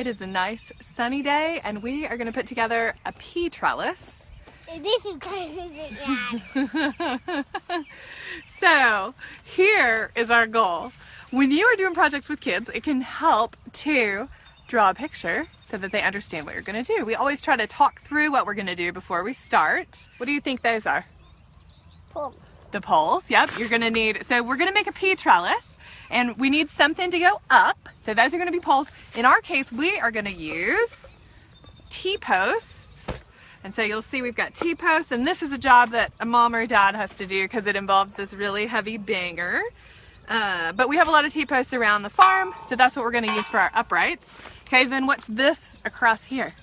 It is a nice sunny day and we are going to put together a pea trellis. This is Dad. So here is our goal. When you are doing projects with kids, it can help to draw a picture so that they understand what you're going to do. We always try to talk through what we're going to do before we start. What do you think those are? Pull. The poles, yep. You're going to need, so we're going to make a pea trellis and we need something to go up. So those are going to be poles. In our case, we are going to use T-posts. And so you'll see we've got T-posts, and this is a job that a mom or a dad has to do because it involves this really heavy banger. But we have a lot of T-posts around the farm, so that's what we're going to use for our uprights. Okay, then what's this across here?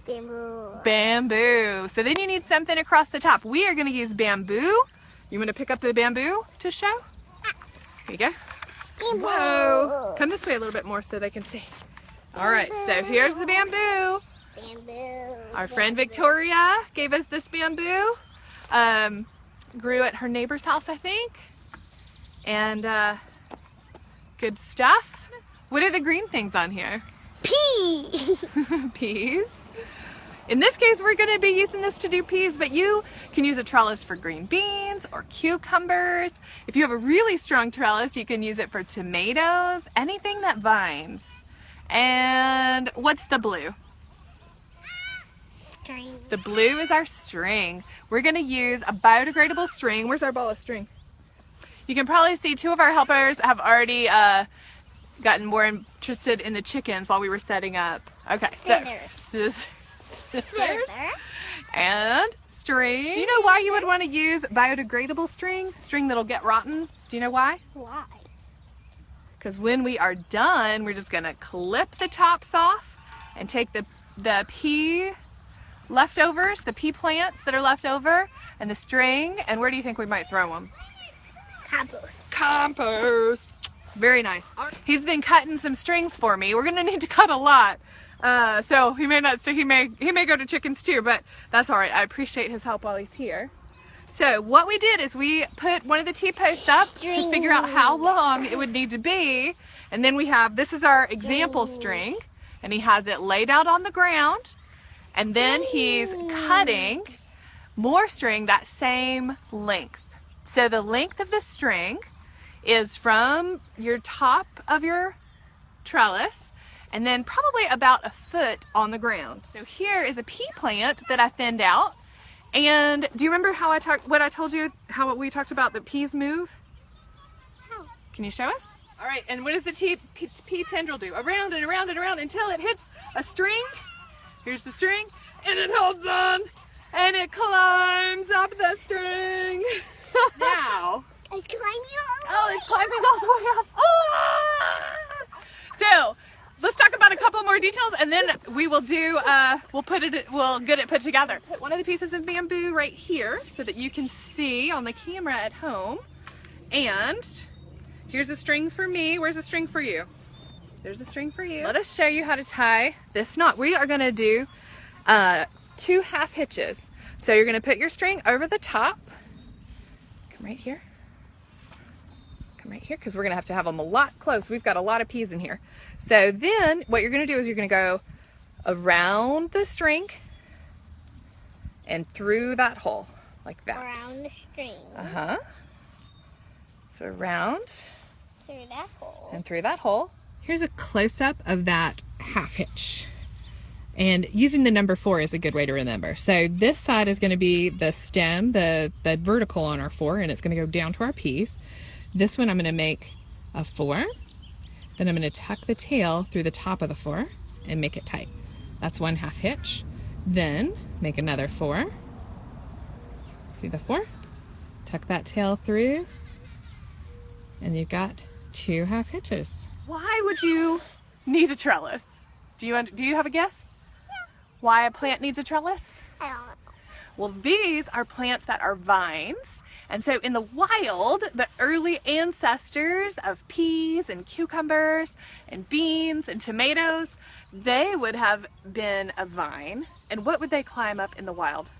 Bamboo. Bamboo. So then you need something across the top. We are going to use bamboo. You want to pick up the bamboo to show? Here you go. Bamboo. Whoa. Come this way a little bit more so they can see. All right, so here's the bamboo. Bamboo. Our friend Victoria gave us this bamboo. Grew at her neighbor's house, I think. And good stuff. What are the green things on here? Pea. Peas. In this case, we're going to be using this to do peas, but you can use a trellis for green beans or cucumbers. If you have a really strong trellis, you can use it for tomatoes, anything that vines. And what's the blue? String. The blue is our string. We're going to use a biodegradable string. Where's our ball of string? You can probably see two of our helpers have already gotten more interested in the chickens while we were setting up. Okay, so scissors and string. Do you know why you would want to use biodegradable string? String that'll get rotten. Do you know why? Why? Because when we are done, we're just going to clip the tops off and take the pea leftovers, the pea plants that are left over, and the string, and where do you think we might throw them? Compost. Compost. Very nice. He's been cutting some strings for me. We're gonna need to cut a lot, so he may not. So he may go to chickens too, but that's all right. I appreciate his help while he's here. So what we did is we put one of the T-posts up to figure out how long it would need to be, and then we have, this is our example string, and he has it laid out on the ground, and then he's cutting more string that same length. So the length of the string is from your top of your trellis and then probably about a foot on the ground. So here is a pea plant that I thinned out. And do you remember how what I told you, how we talked about the peas move? How? Can you show us? All right, and what does the pea tendril do? Around and around and around until it hits a string. Here's the string, and it holds on, and it climbs up the string. Now, It's climbing up. oh, it's climbing all the way up. Ah! So, let's talk about a couple more details, and then we will do. We'll get it put together. Put one of the pieces of bamboo right here so that you can see on the camera at home. And here's a string for me. Where's a string for you? There's a string for you. Let us show you how to tie this knot. We are going to do 2 half hitches. So you're going to put your string over the top. Come right here. Come right here, because we're going to have them a lot close. We've got a lot of peas in here. So then what you're going to do is you're going to go around the string and through that hole like that. Around the string. Uh-huh. So around Through that hole. and through that hole. Here's a close-up of that half hitch. And using the number 4 is a good way to remember. So this side is going to be the stem, the vertical on our 4, and it's going to go down to our peas. This one I'm going to make a 4. Then I'm going to tuck the tail through the top of the 4 and make it tight. That's 1 half hitch. Then make another 4. See the 4? Tuck that tail through, and you've got 2 half hitches. Why would you need a trellis? Do you have a guess? Yeah. Why a plant needs a trellis? I don't know. Well, these are plants that are vines. And so in the wild, the early ancestors of peas and cucumbers and beans and tomatoes, they would have been a vine. And what would they climb up in the wild?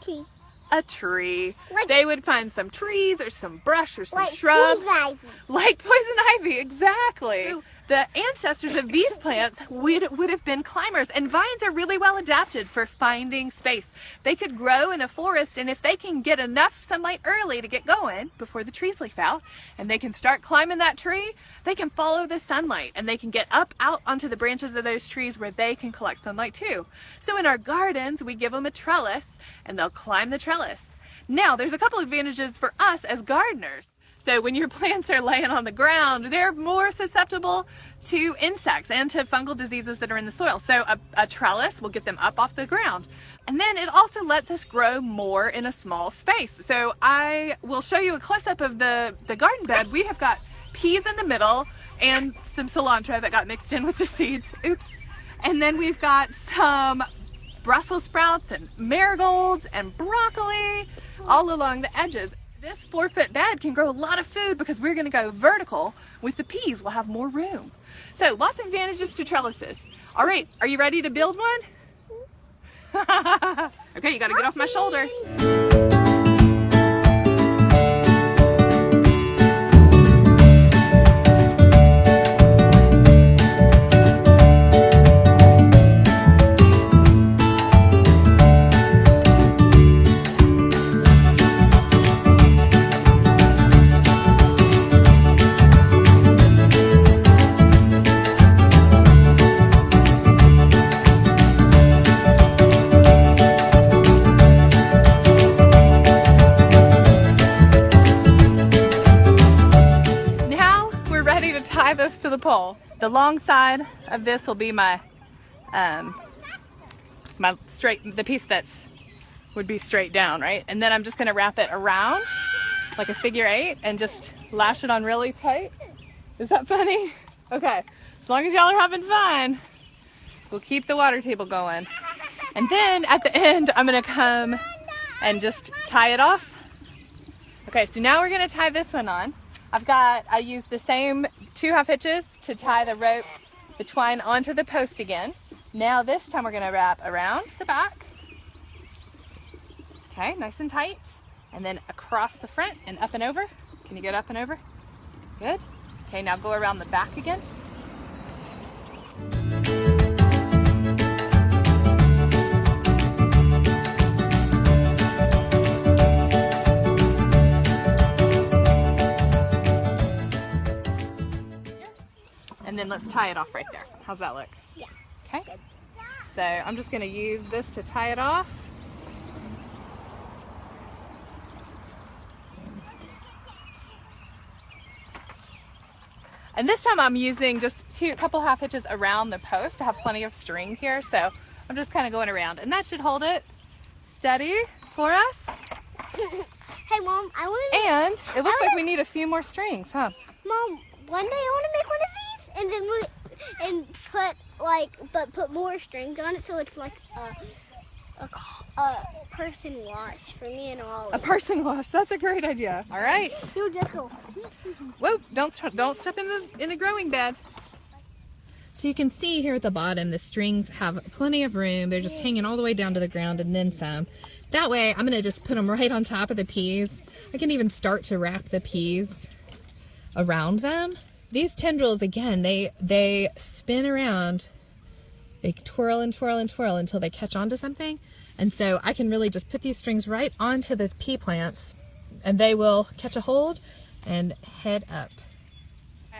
Tree. A tree. Like- They would find some trees or some brush or some Like shrub. poison ivy. Like poison ivy, exactly. So the ancestors of these plants would have been climbers, and vines are really well adapted for finding space. They could grow in a forest, and if they can get enough sunlight early to get going before the trees leaf out, and they can start climbing that tree, they can follow the sunlight and they can get up out onto the branches of those trees where they can collect sunlight too. So in our gardens, we give them a trellis and they'll climb the trellis. Now, there's a couple advantages for us as gardeners. So when your plants are laying on the ground, they're more susceptible to insects and to fungal diseases that are in the soil. So a trellis will get them up off the ground. And then it also lets us grow more in a small space. So I will show you a close-up of the garden bed. We have got peas in the middle and some cilantro that got mixed in with the seeds. Oops. And then we've got some Brussels sprouts and marigolds and broccoli all along the edges. This 4-foot bed can grow a lot of food because we're going to go vertical with the peas. We'll have more room. So lots of advantages to trellises. All right, are you ready to build one? Okay, you got to get off my shoulders. To the pole. The long side of this will be my the piece that's would be straight down, right? And then I'm just going to wrap it around like a figure 8 and just lash it on really tight. Is that funny? Okay, as long as y'all are having fun, we'll keep the water table going. And then at the end, I'm going to come and just tie it off. Okay, so now we're going to tie this one on. I used the same 2 half hitches to tie the rope, the twine onto the post again. Now this time we're going to wrap around the back. Okay, nice and tight. And then across the front and up and over. Can you get up and over? Good. Okay, now go around the back again. And then let's tie it off right there. How's that look? Yeah. Okay. So I'm just going to use this to tie it off. And this time I'm using just a couple half hitches around the post. I have plenty of string here, so I'm just kind of going around. And that should hold it steady for us. Hey Mom, I want to And it looks like we need a few more strings, huh? Mom, one day I want to make one of these and then put more strings on it so it's like a person wash for me and Ollie. A person wash. That's a great idea. All right. Whoa! Don't step in the growing bed. So you can see here at the bottom, the strings have plenty of room. They're just hanging all the way down to the ground and then some. That way, I'm gonna just put them right on top of the peas. I can even start to wrap the peas around them. These tendrils, again, they spin around. They twirl and twirl and twirl until they catch onto something. And so I can really just put these strings right onto the pea plants and they will catch a hold and head up.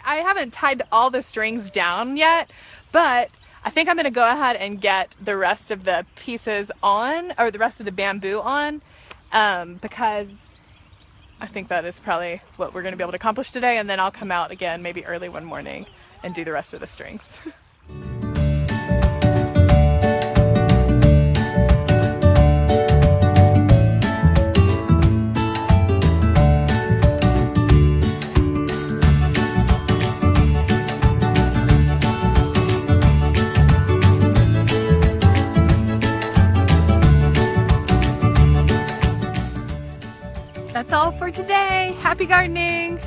I haven't tied all the strings down yet, but I think I'm going to go ahead and get the rest of the pieces on, or the rest of the bamboo on, because I think that is probably what we're going to be able to accomplish today, and then I'll come out again maybe early one morning and do the rest of the strings. That's all for today. Happy gardening!